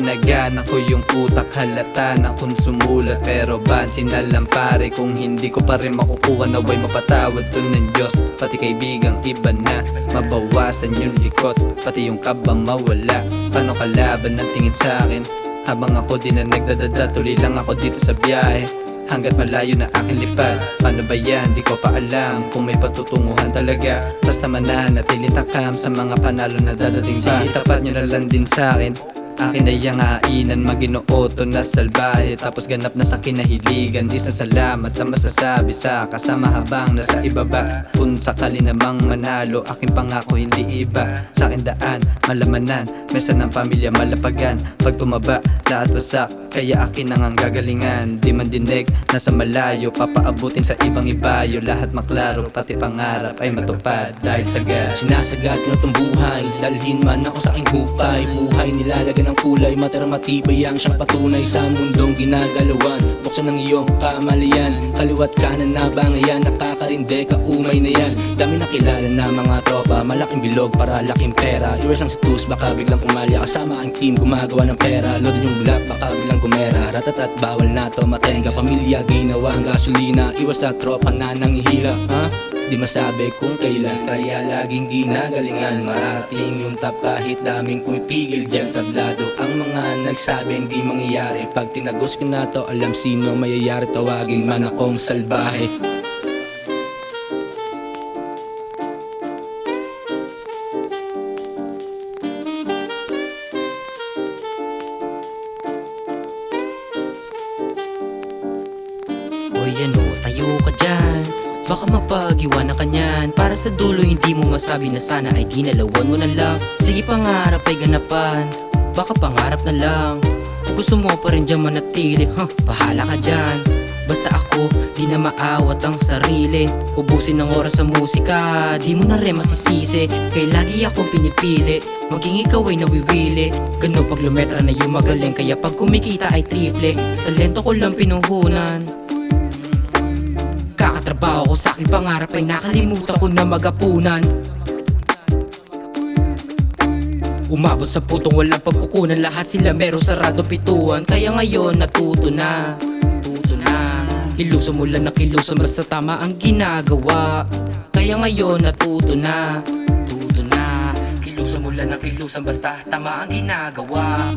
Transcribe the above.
Ginagana ko yung utak, halata na kung sumulat. Pero bansin na lang pare, kung hindi ko pa rin makukuha, naway mapatawad to ng Diyos. Pati kaibigang iba na, mabawasan yung likot, pati yung kabang mawala. Paano kalaban ng tingin sa'kin? Habang ako di na nagdadada, tuloy lang ako dito sa biyahe. Hanggat malayo na aking lipad, paano ba yan? Di ko pa alam kung may patutunguhan talaga. Basta mananatiling takam sa mga panalo na dadating pa. Itapat nyo na lang din sa'kin, akin na yung ainan, maginooto na salbahe. Tapos ganap na sa kinahiligan, isang salamat na masasabi sa kasama habang nasa ibaba. Kung sakali namang manalo, aking pangako hindi iba. Sa akin daan, malamanan, mesa ng pamilya malapagan. Pag tumaba, lahat wasak, kaya akin ang gagalingan. Di man dinig, nasa malayo, papaabutin sa ibang ibayo. Lahat maklaro, pati pangarap ay matupad dahil sagad. Sinasagat ko na tong buhay, dalhin man ako sa aking hukay. Buhay nilalagyan ng kulay, matira matibay ang siyang patunay sa mundong ginagalawan. Buksan ng iyong kamalayan, kaliwat kanan na bangayan. Nakakarinde ka, umay na yan. Dami na kilala na mga tropa, malaking bilog para laking pera. Iwas lang si Tus, baka biglang pumalya. Kasama ang team, gumagawa ng pera. Load yung black, baka biglang gumera. Ratatat, bawal na to matenga. Pamilya, ginawa ang gasolina. Iwas sa tropa na nangihila, ha? Di masabi kung kailan, kaya laging ginagalingan. Marating yung top kahit daming pumipigil dyan. Tablado ang mga nagsabing di mangyayari. Pag tinagos ko na to, alam sino mayayari. Tawagin man akong salbahe. Hoy ano, tayo ka dyan, baka mapag-iwanan ka niyan. Para sa dulo hindi mo masabi na sana ay ginalawan mo na lang. Sige pangarap ay ganapan, baka pangarap na lang. Kung gusto mo pa rin dyan manatili, bahala ka dyan. Basta ako, di na maawat ang sarili. Ubusin ng oras sa musika, di mo na rin masisisi. Kaya lagi akong pinipili, maging ikaw ay nawiwili. Ganun pag lumetra na yung magaling, kaya pag kumikita ay triple. Talento ko lang pinuhunan, kakatrabaho ko sa aking pangarap ay nakalimutan ko na magapunan. Umabot sa putong walang pagkukunan, lahat sila meron saradong pituan. Kaya ngayon natuto na, kilusan mo lang na kilusan, basta tama ang ginagawa. Kaya ngayon natuto na, kilusan mo lang na kilusan, basta tama ang ginagawa.